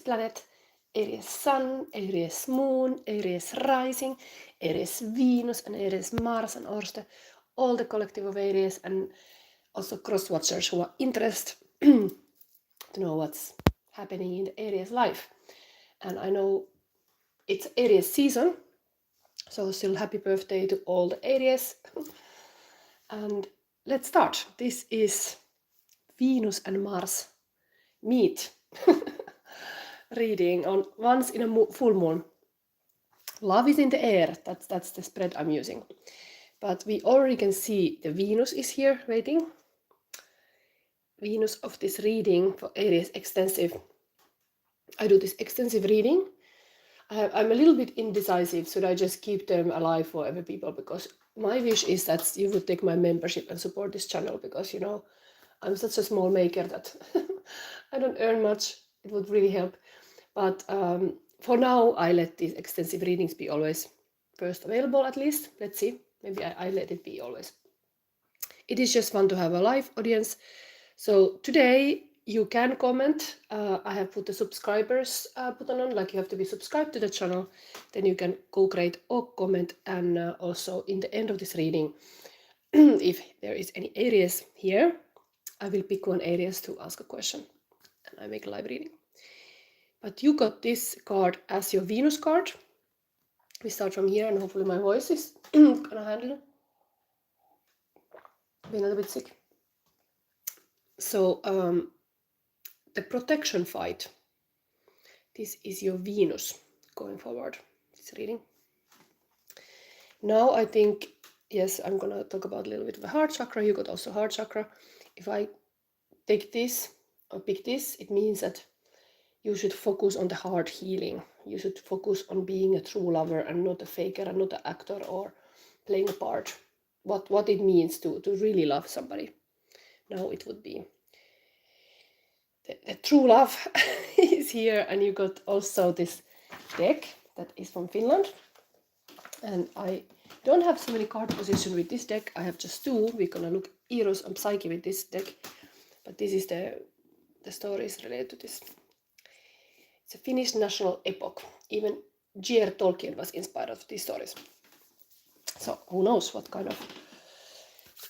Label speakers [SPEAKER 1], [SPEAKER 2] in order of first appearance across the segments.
[SPEAKER 1] planet, Aries sun, Aries moon, Aries rising, Aries Venus, and Aries Mars, and also all the collective of Aries, and also cross-watchers who are interested to know what's happening in the Aries life. And I know it's Aries season, so still happy birthday to all the Aries. And let's start. This is Venus and Mars meet reading on once in a full moon. Love is in the air. That's the spread I'm using. But we already can see the Venus is here waiting. Venus of this reading for Aries extensive. I do this extensive reading. I'm a little bit indecisive. Should I just keep them alive for every people? Because my wish is that you would take my membership and support this channel, because you know I'm such a small maker that I don't earn much. It would really help. But for now, I let these extensive readings be always first available, at least. Let's see. Maybe I let it be always. It is just fun to have a live audience. So today you can comment. I have put the subscribers button on, like you have to be subscribed to the channel. Then you can co-create or comment. And also in the end of this reading, if there is any Aries here, I will pick one Aries to ask a question. And I make a live reading. But you got this card as your Venus card. We start from here, and hopefully my voice is gonna handle it. Being a little bit sick. So the protection fight. This is your Venus going forward. This reading. Now I think, yes, I'm gonna talk about a little bit of the heart chakra. You got also heart chakra. If I take this or pick this, it means that you should focus on the heart healing. You should focus on being a true lover and not a faker and not an actor or playing a part. What it means to really love somebody. Now it would be the true love is here. And you got also this deck that is from Finland. And I don't have so many card positions with this deck. I have just two. We're gonna look Eros and Psyche with this deck. But this is the stories related to this. It's a Finnish national epoch. Even J.R. Tolkien was inspired of these stories. So who knows what kind of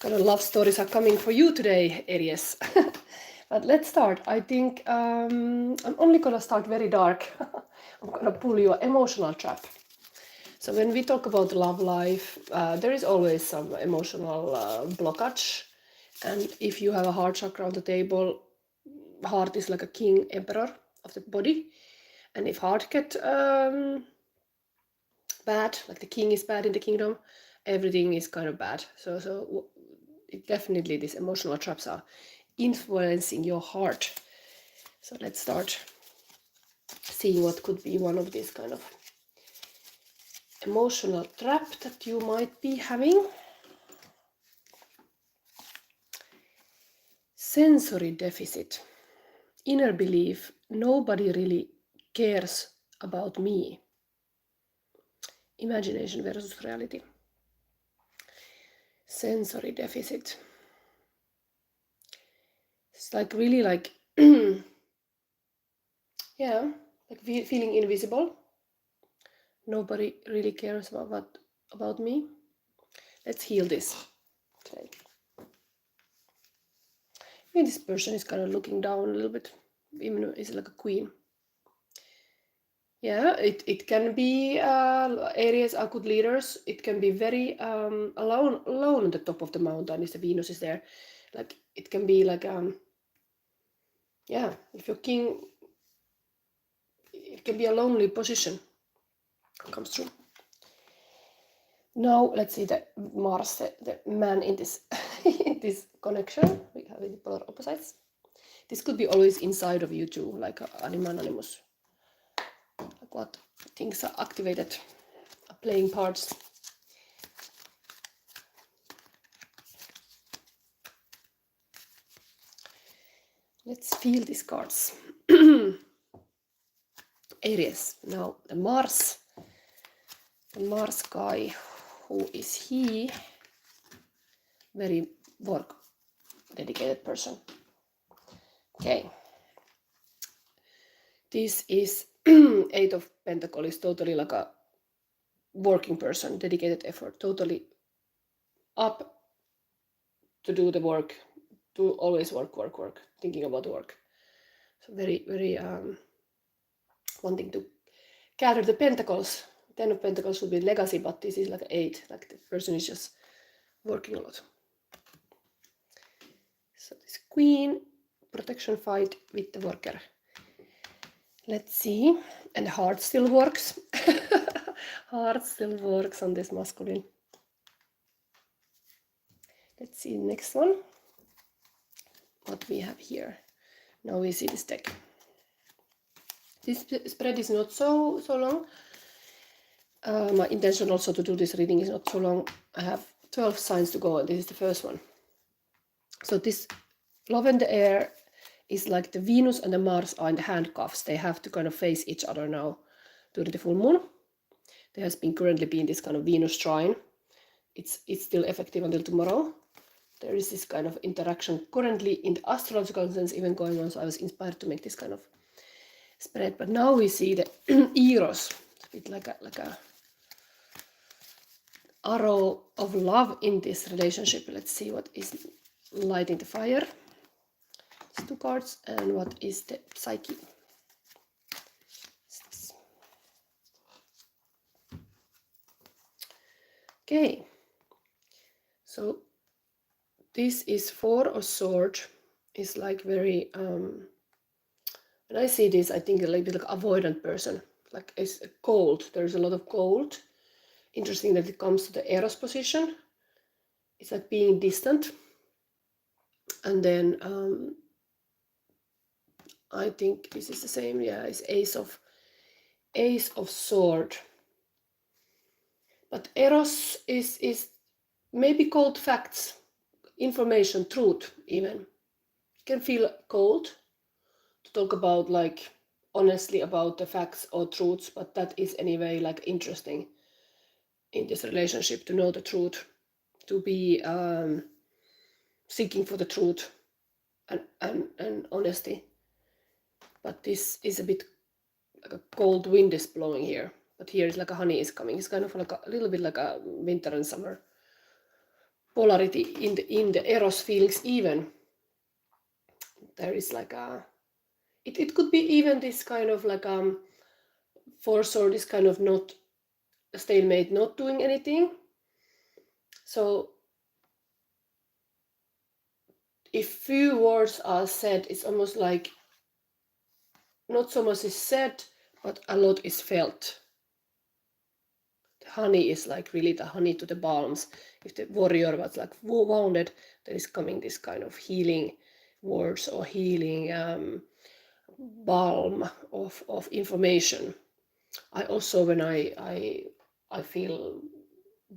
[SPEAKER 1] love stories are coming for you today, Aries. But let's start. I think I'm only gonna start very dark. I'm gonna pull your emotional trap. So when we talk about love life, there is always some emotional blockage. And if you have a heart chakra on the table, heart is like a king emperor of the body. And if heart get bad, like the king is bad in the kingdom, everything is kind of bad. So it definitely, these emotional traps are influencing your heart. So let's start seeing what could be one of these kind of emotional trap that you might be having. Sensory deficit. Inner belief, nobody really cares about me. Imagination versus reality. Sensory deficit. It's like really like, yeah, like feeling invisible. Nobody really cares about me. Let's heal this today. Maybe this person is kind of looking down a little bit, even though it's like a queen. Yeah, it can be Aries are good leaders. It can be very alone on the top of the mountain. If the Venus is there, like it can be like yeah, if you're king, it can be a lonely position. Comes true. Now let's see the Mars, the man in this in this connection. We have the polar opposites. This could be always inside of you too, like anima animus. Like what things are activated, are playing parts. Let's feel these cards. Aries. Now the Mars guy. Who is he? Very work dedicated person. Okay. this is Eight of Pentacles, is totally like a working person, dedicated effort, totally up to do the work, to always work, thinking about the work. So very, very wanting to gather the pentacles. 10 of Pentacles would be legacy, but this is like 8, like the person is just working a lot. So this Queen, protection fight with the worker. Let's see. And heart still works. Heart still works on this masculine. Let's see the next one. What we have here. Now we see this deck. This spread is not so long. My intention also to do this reading is not so long. I have 12 signs to go, and this is the first one. So this love in the air is like the Venus and the Mars are in the handcuffs. They have to kind of face each other now during the full moon. There has been currently been this kind of Venus trine. It's still effective until tomorrow. There is this kind of interaction currently in the astrological sense even going on. So I was inspired to make this kind of spread. But now we see the Eros. It's a bit like a arrow of love in this relationship. Let's see what is lighting the fire. It's 2 cards. And what is the psyche? Okay. So this is 4 of Swords. It's like very when I see this, I think a little bit like avoidant person. Like it's cold. There's a lot of cold. Interesting that it comes to the Eros position. It's like being distant. And then I think this is the same. Yeah, it's Ace of Sword. But Eros is maybe called facts, information, truth even. You can feel cold to talk about like honestly about the facts or truths, but that is anyway like interesting in this relationship to know the truth, to be seeking for the truth and honesty. But this is a bit like a cold wind is blowing here. But here is like a honey is coming. It's kind of like a little bit like a winter and summer polarity in the Eros feelings even. There is like a it could be even this kind of like force or this kind of not stalemate, not doing anything. So if few words are said, it's almost like not so much is said, but a lot is felt. The honey is like really the honey to the balms. If the warrior was like wounded, there is coming this kind of healing words or healing balm of information. I also, when I feel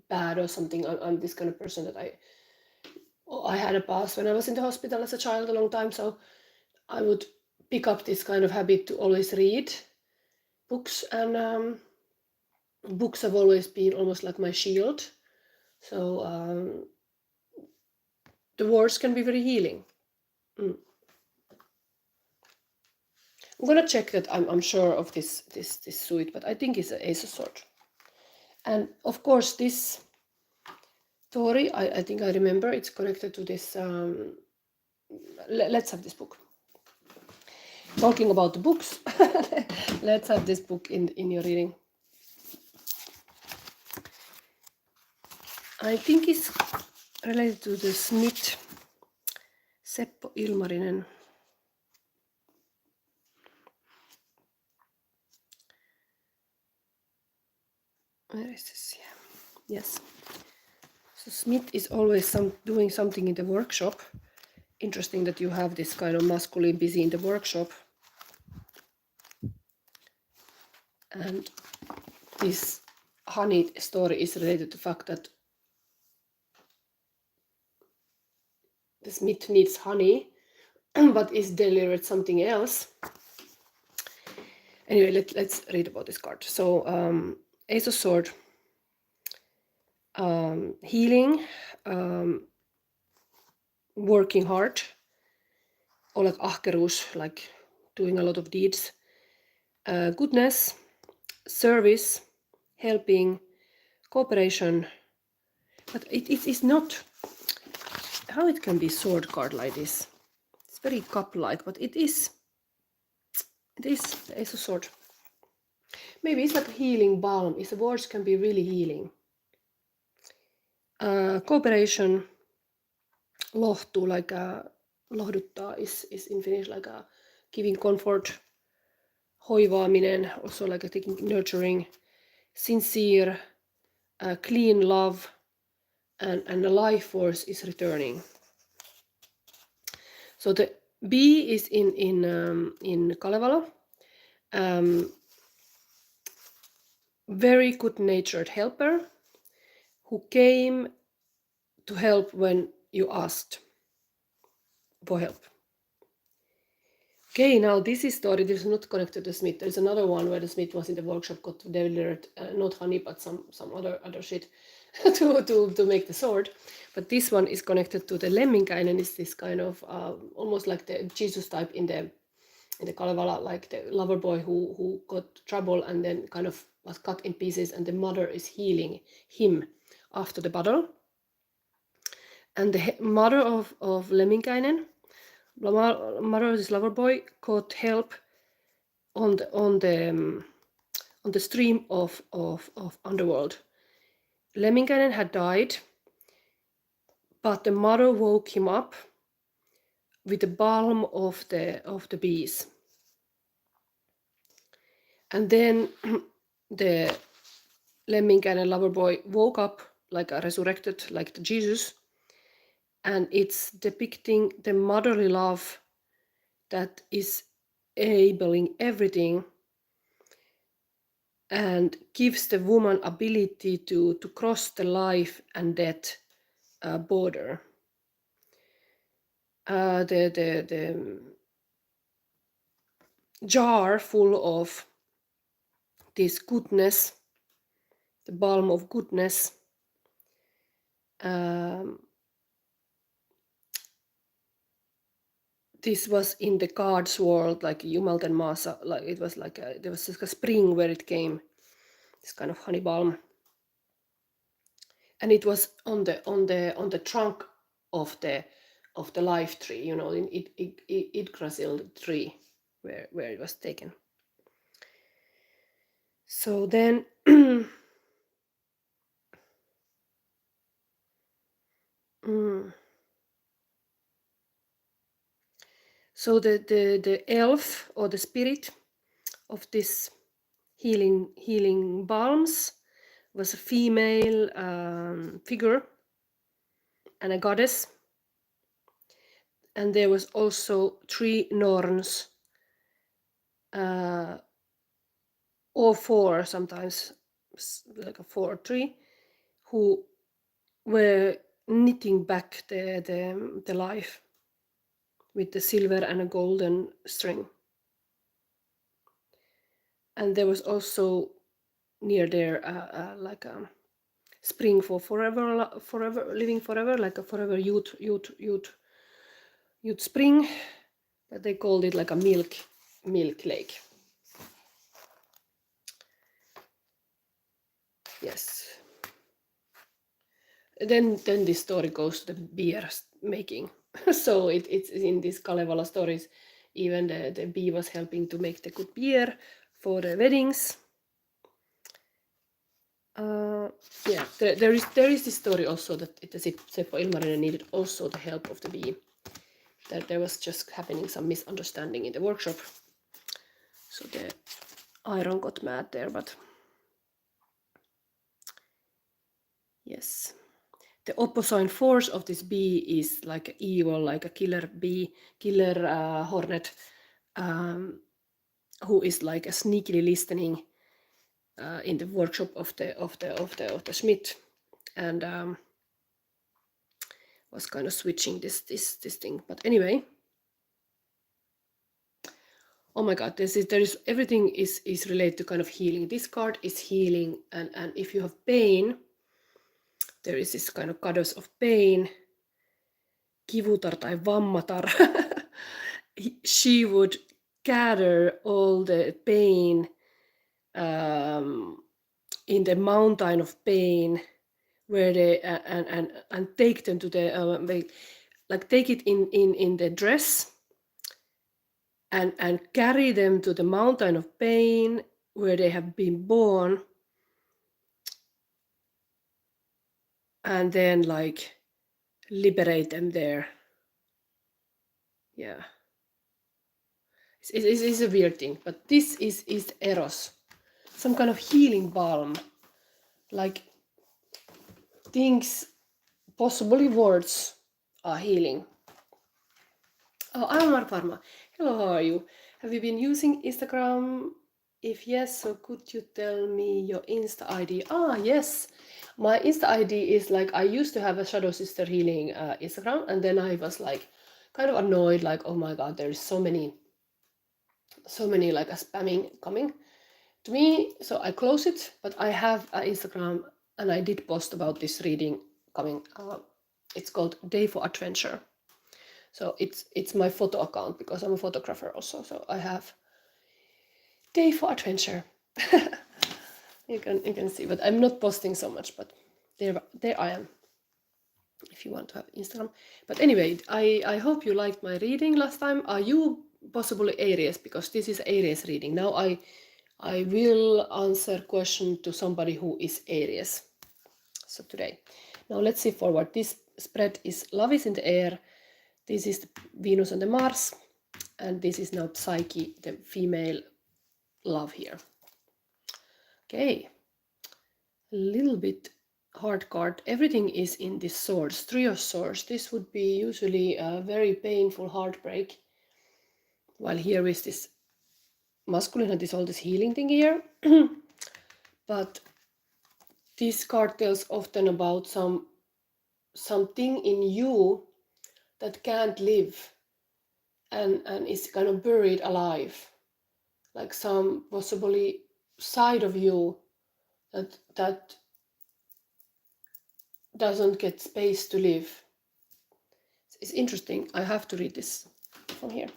[SPEAKER 1] bad or something, I'm this kind of person that I had a past when I was in the hospital as a child a long time, so I would pick up this kind of habit to always read books, and books have always been almost like my shield. So the words can be very healing. I'm gonna check that I'm sure of this suit, but I think it's an Ace of Swords. And of course this story, I think I remember it's connected to this. Let's have this book. Talking about the books, let's have this book in your reading. I think it's related to the Smith, Seppo Ilmarinen. Where is this? Yeah. Yes. So Smith is always doing something in the workshop. Interesting that you have this kind of masculine busy in the workshop. And this honey story is related to the fact that the Smith needs honey, but is delivered something else. Anyway, let's read about this card. So Ace of Sword, healing, working hard, or like ahkeruus, like doing a lot of deeds. goodness, service, helping, cooperation. But it is not how it can be sword card like this. It's very cup-like, but it is the Ace of Sword. Maybe it's like a healing balm. Its words can be really healing. Cooperation, lohtu, like lohduttaa is in Finnish like a giving comfort. Hoivaaminen, also like a taking nurturing. Sincere, clean love, and the life force is returning. So the bee is in Kalevala. Very good-natured helper who came to help when you asked for help. Okay, now this is story. This is not connected to Smith. There's another one where the Smith was in the workshop, got delivered not honey but some other shit to make the sword. But this one is connected to the Lemminkäinen. Is this kind of almost like the Jesus type in the Kalevala, like the lover boy who got trouble and then kind of was cut in pieces, and the mother is healing him after the battle. And the mother of Lemminkäinen, mother of this lover boy, got help on the stream of underworld. Lemminkäinen had died, but the mother woke him up with the balm of the bees. And then the Lemminkäinen lover boy woke up like a resurrected, like the Jesus, and it's depicting the motherly love that is enabling everything and gives the woman ability to cross the life and death border. The jar full of this goodness, the balm of goodness, this was in the God's world, like Jumalten maassa, like it was like there was like a spring where it came, this kind of honey balm, and it was on the trunk of the life tree, you know, in Yggdrasil tree, where it was taken. So then so the elf or the spirit of this healing balms was a female figure and a goddess, and there was also 3 Norns, or 4 sometimes, like a 4 or 3, who were knitting back the life with the silver and a golden string. And there was also near there like a spring for forever living forever, like a forever youth spring, but they called it like a milk lake. Yes. Then this story goes to the beer making. So it's in these Kalevala stories, even the bee was helping to make the good beer for the weddings. Yeah, there is this story also that Seppo Ilmarinen needed also the help of the bee. That there was just happening some misunderstanding in the workshop. So the iron got mad there, but yes. The opposite force of this bee is like evil, like a killer bee, killer hornet, who is like a sneakily listening in the workshop of the Schmidt, and was kind of switching this thing. But anyway, oh my god, there is everything is related to kind of healing. This card is healing, and if you have pain, there is this kind of goddess of pain, kivutar tai vammatar. She would gather all the pain in the mountain of pain, where they and take them to the like take it in the dress and carry them to the mountain of pain where they have been born, and then like liberate them there. Yeah, it's a weird thing, but this is Eros, some kind of healing balm, like things, possibly words, are healing. Oh, I'm Mark Varma. Hello, how are you? Have you been using Instagram? If yes, so could you tell me your Insta ID? Ah, yes. My Insta ID is like, I used to have a Shadow Sister Healing Instagram, and then I was like kind of annoyed, like, oh my god, there's so many like a spamming coming to me, so I closed it. But I have an Instagram, and I did post about this reading coming. It's called Day for Adventure. So it's my photo account because I'm a photographer also. So I have Day for Adventure. you can see, but I'm not posting so much. But there I am. If you want to have Instagram. But anyway, I hope you liked my reading last time. Are you possibly Aries? Because this is Aries reading. Now I will answer question to somebody who is Aries. So today, now let's see forward. This spread is Love is in the Air. This is the Venus and the Mars, and this is now Psyche, the female love here. Okay, a little bit hard card. Everything is in this Swords, Three of Swords. This would be usually a very painful heartbreak, while here is this masculine and this all this healing thing here. But this card tells often about something in you that can't live and is kind of buried alive, like some possibly side of you that doesn't get space to live. It's interesting. I have to read this from here.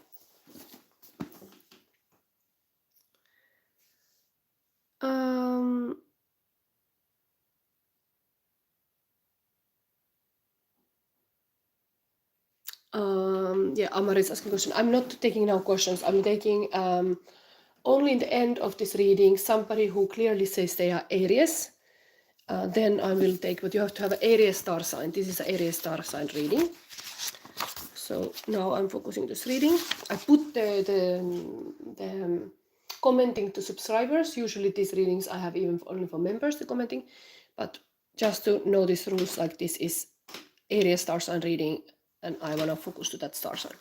[SPEAKER 1] Yeah, Amar is asking a question. I'm not taking now questions. I'm taking only in the end of this reading somebody who clearly says they are Aries. Then I will take, but you have to have an Aries star sign. This is an Aries star sign reading. So now I'm focusing this reading. I put the commenting to subscribers. Usually these readings I have even only for members, the commenting. But just to know these rules, like this is Aries star sign reading, and I want to focus to that star sign.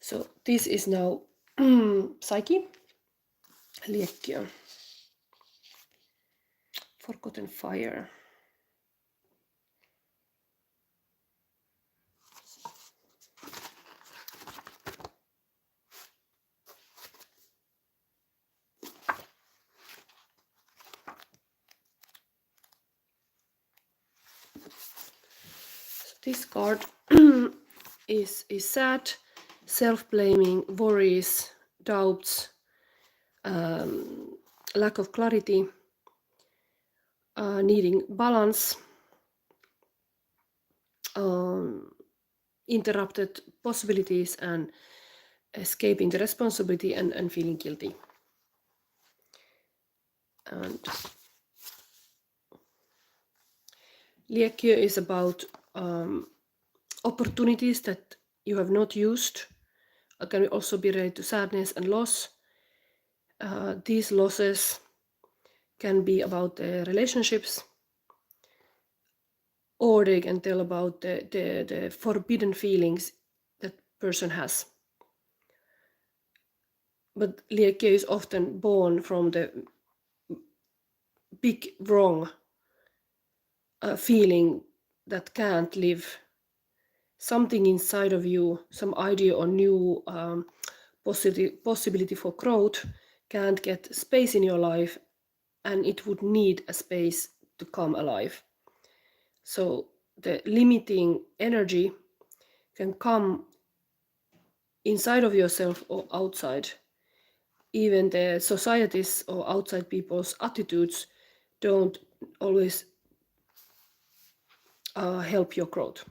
[SPEAKER 1] So this is now Psyche, Liekkiö, Forgotten Fire. This card is sad, self-blaming, worries, doubts, lack of clarity, needing balance, interrupted possibilities, and escaping the responsibility and feeling guilty. And Liekkiö is about opportunities that you have not used. It can also be related to sadness and loss. These losses can be about relationships, or they can tell about the forbidden feelings that person has. But Liekkiö is often born from the big wrong feeling that can't live. Something inside of you, some idea or new possibility for growth can't get space in your life, and it would need a space to come alive. So the limiting energy can come inside of yourself or outside. Even the societies or outside people's attitudes don't always help your growth.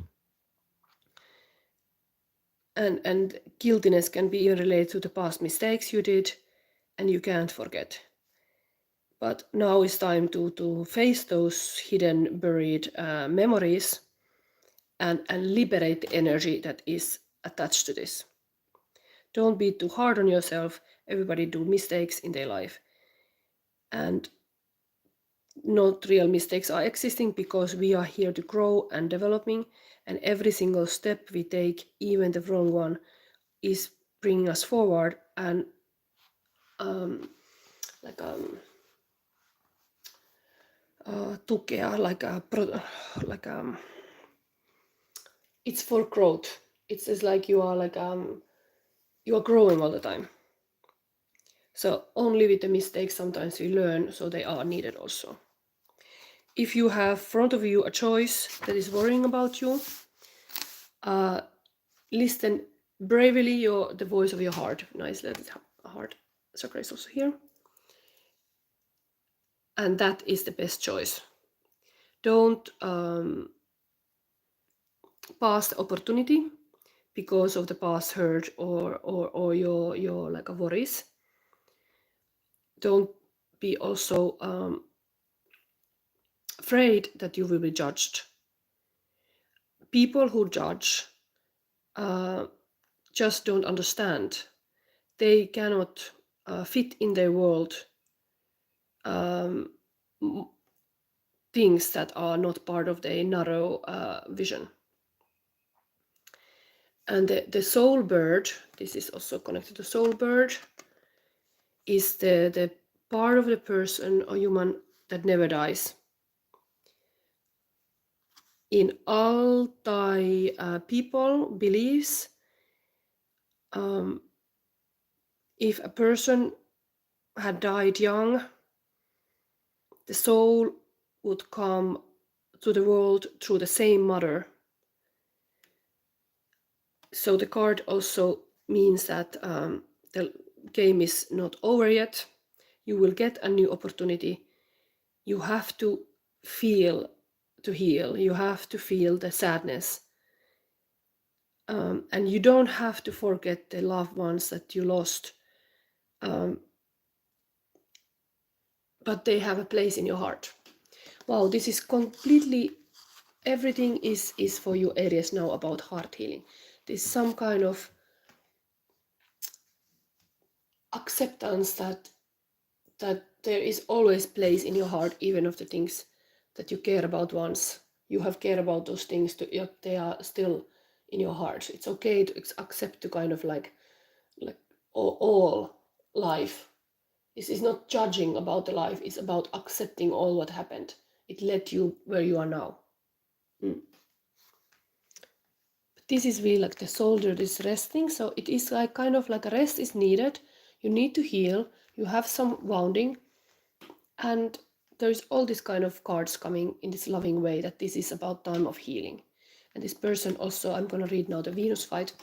[SPEAKER 1] And guiltiness can be related to the past mistakes you did, and you can't forget. But now is time to face those hidden, buried memories and liberate the energy that is attached to this. Don't be too hard on yourself. Everybody do mistakes in their life. And not real mistakes are existing because we are here to grow and developing, and every single step we take, even the wrong one, is bringing us forward and tukea, it's for growth. It's like you are you are growing all the time. So only with the mistakes sometimes we learn, so they are needed also. If you have in front of you a choice that is worrying about you, listen bravely the voice of your heart. Nice little heart chakra is also here. And that is the best choice. Don't pass the opportunity because of the past hurt or your like worries. Don't be also afraid that you will be judged. People who judge just don't understand. They cannot fit in their world things that are not part of their narrow vision. And the soul bird, this is also connected to soul bird, is the part of the person or human that never dies. In all Thai people beliefs, if a person had died young, the soul would come to the world through the same mother. So the card also means that the game is not over yet. You will get a new opportunity. You have to feel to heal. You have to feel the sadness. And you don't have to forget the loved ones that you lost. But they have a place in your heart. Wow, this is completely, everything is for you Aries now about heart healing. There's some kind of acceptance that there is always place in your heart, even of the things that you care about once. You have cared about those things, they are still in your heart. It's okay to accept to kind of like all life. This is not judging about the life, it's about accepting all what happened. It led you where you are now. But this is really like the soldier is resting, so it is like kind of like a rest is needed. You need to heal, you have some wounding, and there's all this kind of cards coming in this loving way that this is about time of healing. And this person also, I'm going to read now the Venus fight.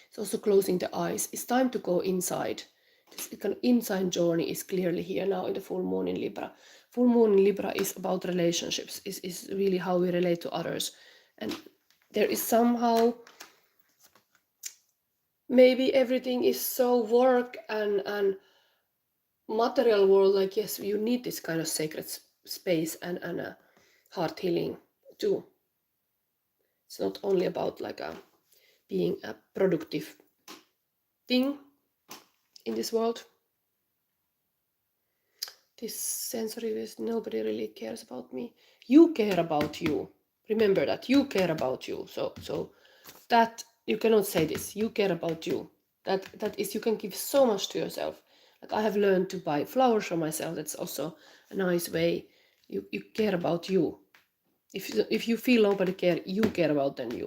[SPEAKER 1] It's also closing the eyes. It's time to go inside. This kind of inside journey is clearly here now in the full moon in Libra. Full moon in Libra is about relationships, is really how we relate to others. And there is somehow, maybe everything is so work and material world, like yes, you need this kind of sacred space and a heart healing too. It's not only about like being a productive thing in this world. This sensory is nobody really cares about me. You care about you. Remember that you care about you. So that you cannot say this. You care about you. That is, you can give so much to yourself. Like I have learned to buy flowers for myself. That's also a nice way. You care about you. If you feel nobody care, you care about then you.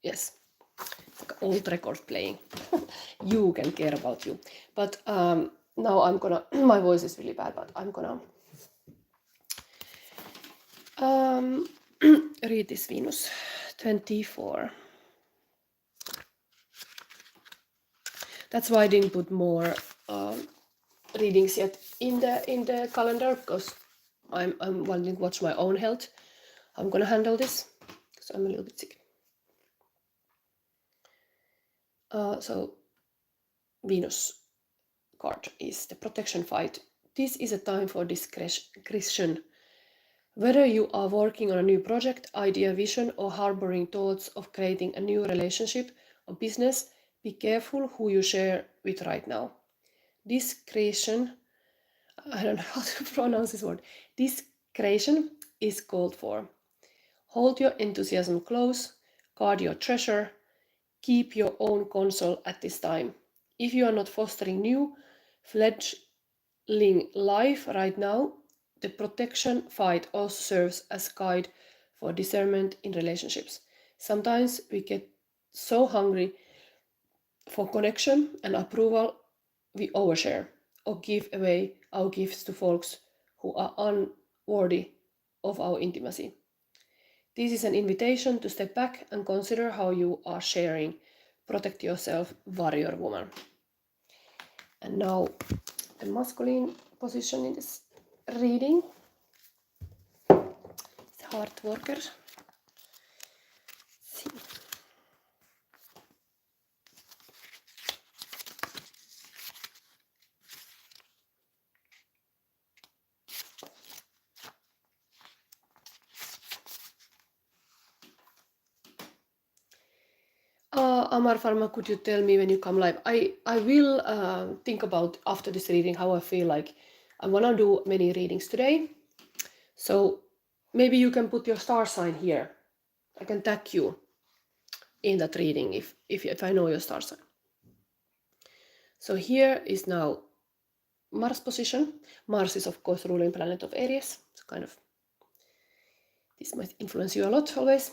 [SPEAKER 1] Yes, it's like old record playing. You can care about you. But now I'm gonna. My voice is really bad, but I'm gonna read this Venus 24. That's why I didn't put more readings yet in the calendar, because I'm wanting to watch my own health. I'm gonna handle this because I'm a little bit sick. So Venus card is the protection fight. This is a time for discretion. Whether you are working on a new project, idea, vision, or harboring thoughts of creating a new relationship or business, be careful who you share with right now. Discretion, I don't know how to pronounce this word. Discretion is called for. Hold your enthusiasm close, guard your treasure, keep your own console at this time. If you are not fostering new, fledgling life right now, the protection fight also serves as guide for discernment in relationships. Sometimes we get so hungry for connection and approval, we overshare or give away our gifts to folks who are unworthy of our intimacy. This is an invitation to step back and consider how you are sharing. Protect yourself, warrior woman. And now the masculine position in this reading. The hard worker. See. Amar Pharma, could you tell me when you come live? I will think about after this reading how I feel like. I want to do many readings today. So maybe you can put your star sign here. I can tag you in that reading if I know your star sign. So here is now Mars position. Mars is of course ruling planet of Aries. So kind of this might influence you a lot always.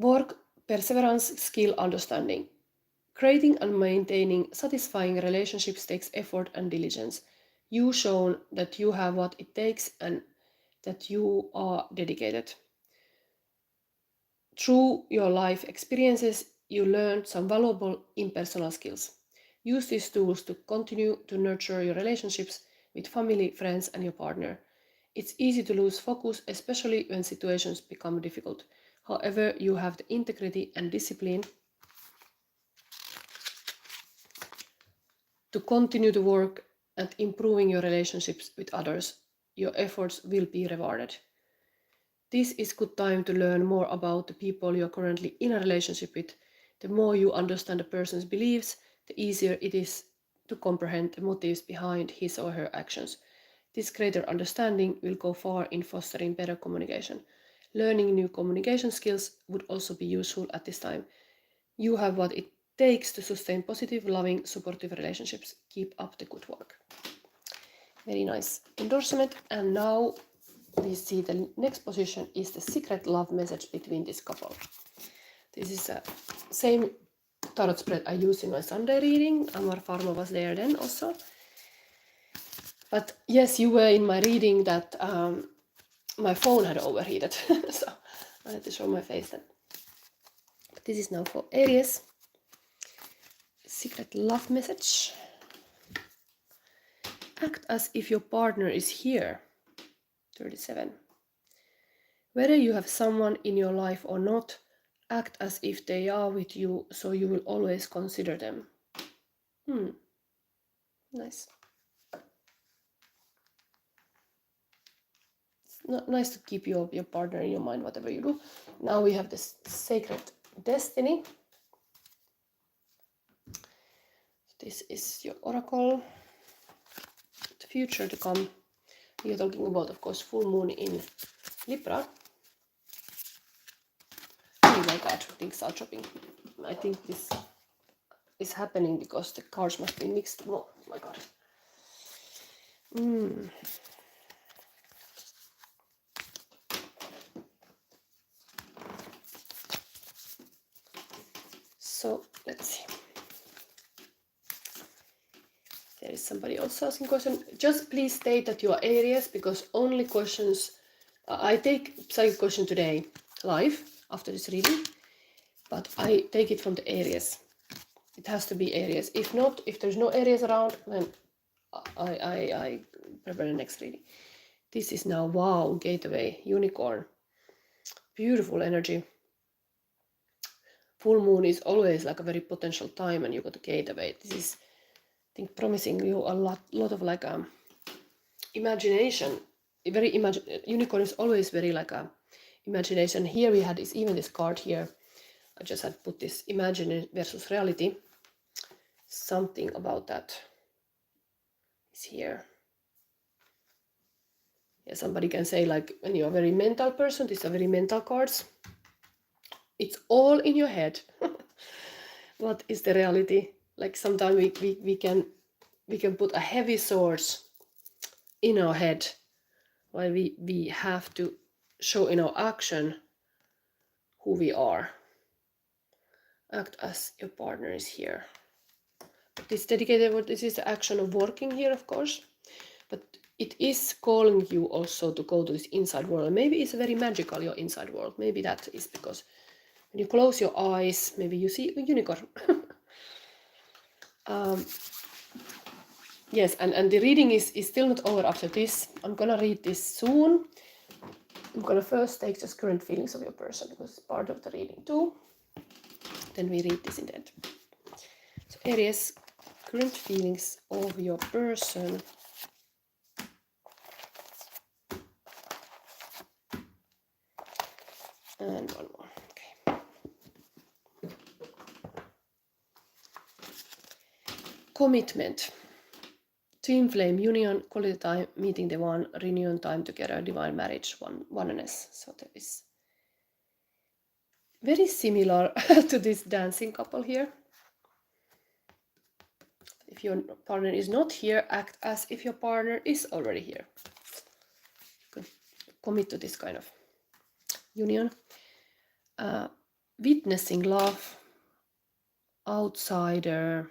[SPEAKER 1] Work, perseverance, skill, understanding. Creating and maintaining satisfying relationships takes effort and diligence. You've shown that you have what it takes and that you are dedicated. Through your life experiences, you learned some valuable impersonal skills. Use these tools to continue to nurture your relationships with family, friends, and your partner. It's easy to lose focus, especially when situations become difficult. However, you have the integrity and discipline to continue to work at improving your relationships with others. Your efforts will be rewarded. This is good time to learn more about the people you are currently in a relationship with. The more you understand a person's beliefs, the easier it is to comprehend the motives behind his or her actions. This greater understanding will go far in fostering better communication. Learning new communication skills would also be useful at this time. You have what it takes to sustain positive, loving, supportive relationships. Keep up the good work. Very nice endorsement. And now we see the next position is the secret love message between this couple. This is the same tarot spread I used in my Sunday reading. Amar Pharma was there then also. But yes, you were in my reading that my phone had overheated. So I had to show my face then. But this is now for Aries. Secret love message. Act as if your partner is here. 37. Whether you have someone in your life or not, act as if they are with you, so you will always consider them. Nice. It's nice to keep your partner in your mind, whatever you do. Now we have this sacred destiny. This is your oracle. The future to come. We are talking about, of course, full moon in Libra. Oh my god, things are dropping. I think this is happening because the cards must be mixed. Oh my god. So let's see. There is somebody else asking questions. Just please state that you are Aries, because only questions. I take psychic question today live after this reading. but I take it from the Aries. It has to be Aries. If not, if there's no Aries around, then I prepare the next reading. This is now, wow, gateway, unicorn. Beautiful energy. Full moon is always like a very potential time, and you got a gateway. This is, I think, promising you a lot of like imagination. Unicorn is always very like a imagination. Here we had even this card here. I just had put this imagine versus reality. Something about that is here. Yeah, somebody can say like, when you're a very mental person, these are very mental cards. It's all in your head. What is the reality? Like sometimes we can put a heavy source in our head, while we have to show in our action who we are. Act as your partner is here. But this dedicated, this is the action of working here, of course. But it is calling you also to go to this inside world. Maybe it's very magical, your inside world. Maybe that is because when you close your eyes, maybe you see a unicorn. Yes, and the reading is still not over after this. I'm gonna read this soon. I'm gonna first take just current feelings of your person, because it's part of the reading too. Then we read this in the end. So Aries, current feelings of your person. And one more. Okay. Commitment. Twin flame union, quality time, meeting the one, reunion time together, divine marriage, oneness. So there is very similar to this dancing couple here. If your partner is not here, act as if your partner is already here. Commit to this kind of union. Witnessing love, outsider,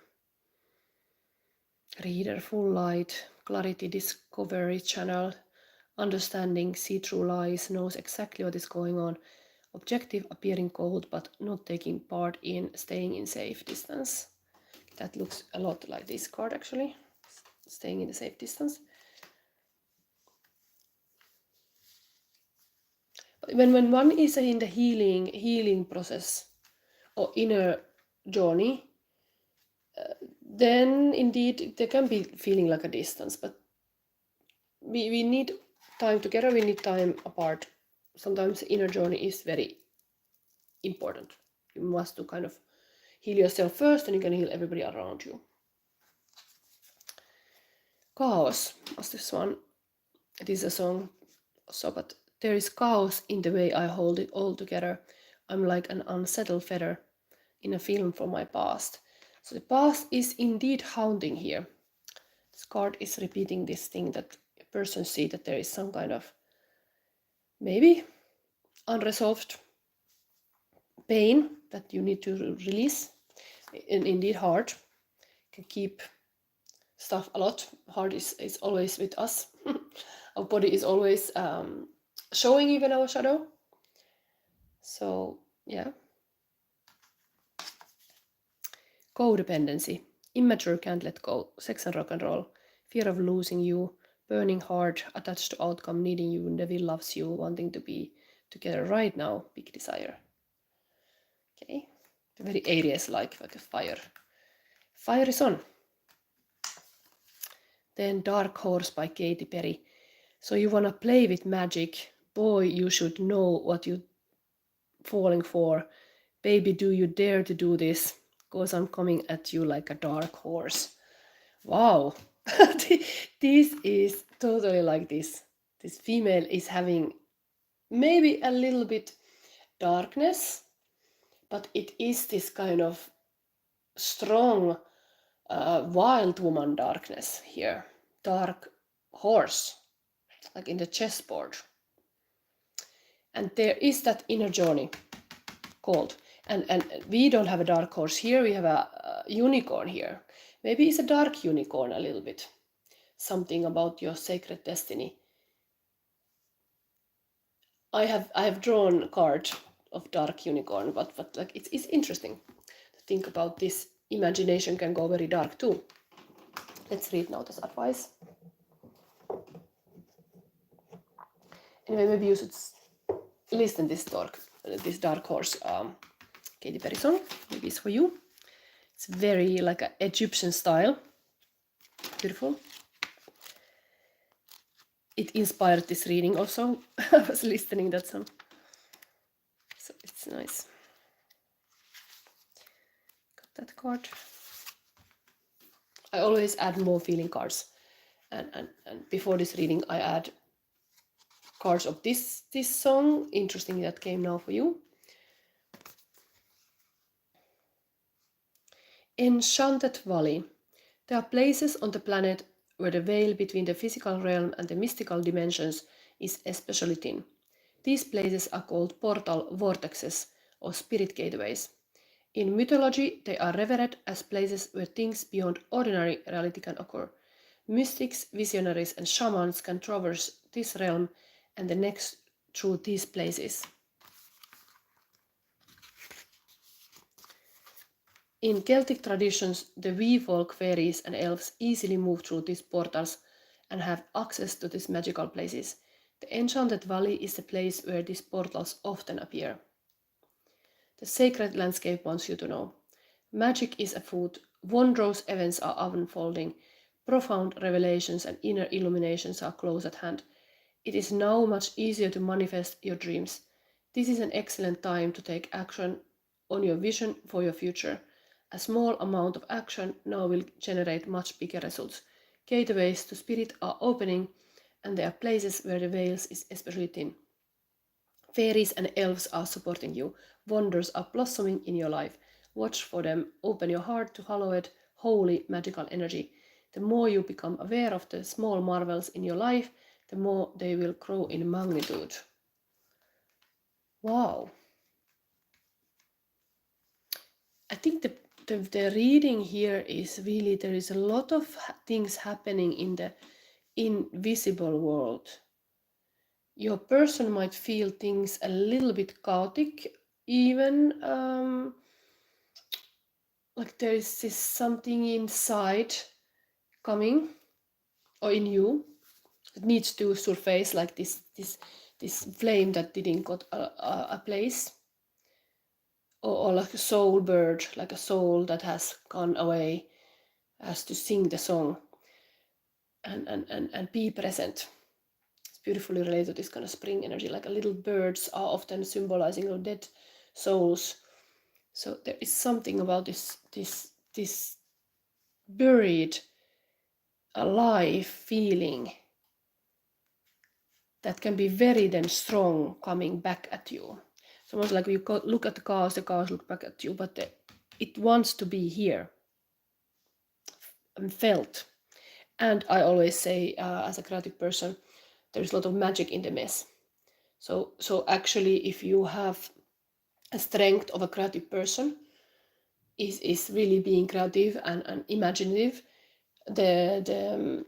[SPEAKER 1] reader, full light, clarity, discovery channel, understanding, see through lies, knows exactly what is going on, objective, appearing cold but not taking part in, staying in safe distance. That looks a lot like this card actually, staying in a safe distance. But when one is in the healing process or inner journey, then indeed there can be feeling like a distance, but we need time together, we need time apart. Sometimes inner journey is very important. You must to kind of heal yourself first, and you can heal everybody around you. Chaos was this one. It is a song, so but there is chaos in the way I hold it all together. I'm like an unsettled feather in a film from my past. So the past is indeed haunting here. This card is repeating this thing that a person sees, that there is some kind of maybe unresolved pain that you need to release. And indeed heart can keep stuff a lot. Heart is always with us. Our body is always showing even our shadow. So yeah. Codependency. Immature, can't let go. Sex and rock and roll. Fear of losing you. Burning heart, attached to outcome, needing you. Devil loves you, wanting to be together right now. Big desire. Okay. Very Aries-like a fire. Fire is on. Then Dark Horse by Katy Perry. So you wanna play with magic. Boy, you should know what you're falling for. Baby, do you dare to do this? Because I'm coming at you like a dark horse. Wow. This is totally like this. This female is having maybe a little bit darkness, but it is this kind of strong wild woman darkness here. Dark horse, like in the chessboard. And there is that inner journey called. And we don't have a dark horse here, we have a unicorn here. Maybe it's a dark unicorn a little bit. Something about your sacred destiny. I have drawn a card of dark unicorn, but like it's interesting to think about this. Imagination can go very dark too. Let's read now this advice. Anyway, maybe you should listen this dark horse Katy Perry song. Maybe it's for you. It's very like an Egyptian style. Beautiful. It inspired this reading also. I was listening that song. So it's nice. Got that card. I always add more feeling cards. And before this reading I add cards of this song. Interesting that came now for you. Enchanted Valley. There are places on the planet where the veil between the physical realm and the mystical dimensions is especially thin. These places are called portal vortexes or spirit gateways. In mythology, they are revered as places where things beyond ordinary reality can occur. Mystics, visionaries, and shamans can traverse this realm and the next through these places. In Celtic traditions, the wee folk, fairies, and elves easily move through these portals and have access to these magical places. The Enchanted Valley is the place where these portals often appear. The sacred landscape wants you to know. Magic is afoot, wondrous events are unfolding, profound revelations and inner illuminations are close at hand. It is now much easier to manifest your dreams. This is an excellent time to take action on your vision for your future. A small amount of action now will generate much bigger results. Gateways to spirit are opening, and there are places where the veils is especially thin. Fairies and elves are supporting you. Wonders are blossoming in your life. Watch for them. Open your heart to hallowed, holy, magical energy. The more you become aware of the small marvels in your life, the more they will grow in magnitude. Wow. I think the reading here is really, there is a lot of things happening in the invisible world. Your person might feel things a little bit chaotic, even like there is this something inside coming or in you that needs to surface, like this flame that didn't got a place. Or like a soul bird, like a soul that has gone away, has to sing the song and be present. It's beautifully related to this kind of spring energy, like a little birds are often symbolizing dead souls. So there is something about this buried, alive feeling that can be very then strong coming back at you. It's almost like you look at the cars look back at you, but it wants to be here and felt. And I always say, as a creative person, there's a lot of magic in the mess. So actually, if you have a strength of a creative person, is really being creative and imaginative. The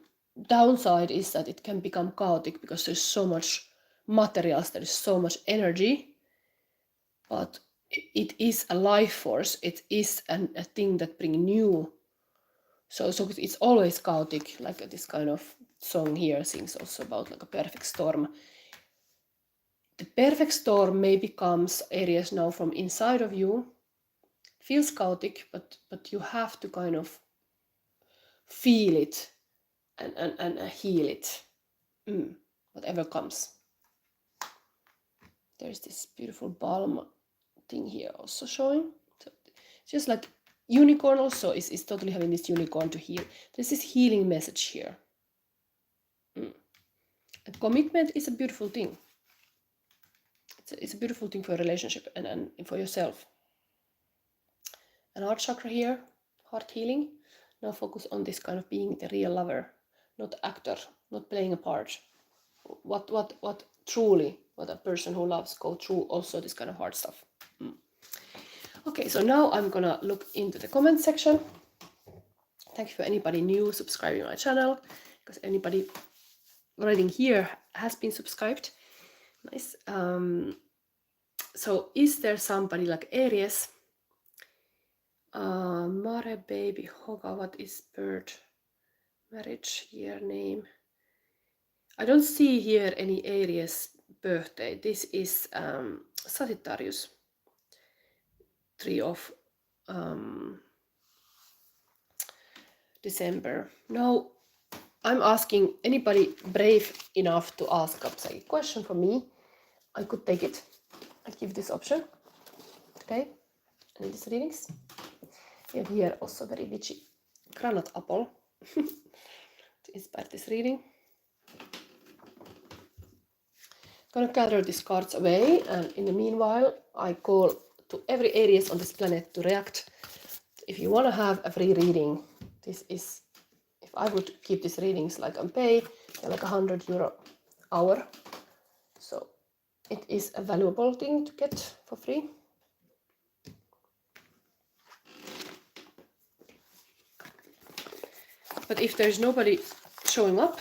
[SPEAKER 1] downside is that it can become chaotic because there's so much materials, there is so much energy, but it is a life force. It is a thing that brings new. So it's always chaotic, like this kind of song here sings also about like a perfect storm. The perfect storm maybe comes, Aries, now from inside of you. It feels chaotic, but you have to kind of feel it and heal it. Whatever comes. There's this beautiful balm thing here also showing. So it's just like unicorn also is totally having this unicorn to heal. There's this healing message here. And commitment is a beautiful thing. It's a beautiful thing for a relationship and for yourself. An heart chakra here, heart healing. Now focus on this kind of being the real lover, not actor, not playing a part. What truly, what a person who loves go through also this kind of hard stuff. Okay, so now I'm gonna look into the comment section. Thank you for anybody new subscribing my channel, because anybody writing here has been subscribed. Nice. So is there somebody like Aries? Mare baby Hoga, what is bird? Marriage year name? I don't see here any Aries birthday. This is Sagittarius. 3 of December. No, I'm asking anybody brave enough to ask a psychic question from me. I could take it. I give this option today in these readings. And here also very witchy granite apple to inspire this reading. I'm gonna gather these cards away, and in the meanwhile, I call to every Aries on this planet to react. If you want to have a free reading, this is, if I would keep these readings like I'm paid, they're like €100 hour. So it is a valuable thing to get for free. But if there's nobody showing up,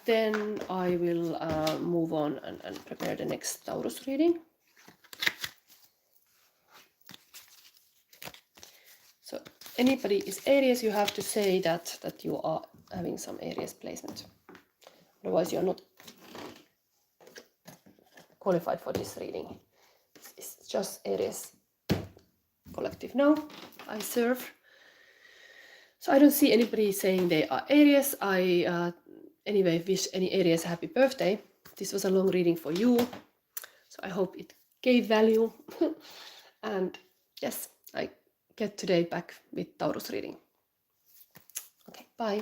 [SPEAKER 1] then I will move on and prepare the next Taurus reading. So anybody is Aries, you have to say that you are having some Aries placement. Otherwise you're not qualified for this reading. It's just Aries collective now I serve. So I don't see anybody saying they are Aries. I anyway wish any Aries a happy birthday. This was a long reading for you, so I hope it gave value. And yes, I get today back with Taurus reading. Okay, bye.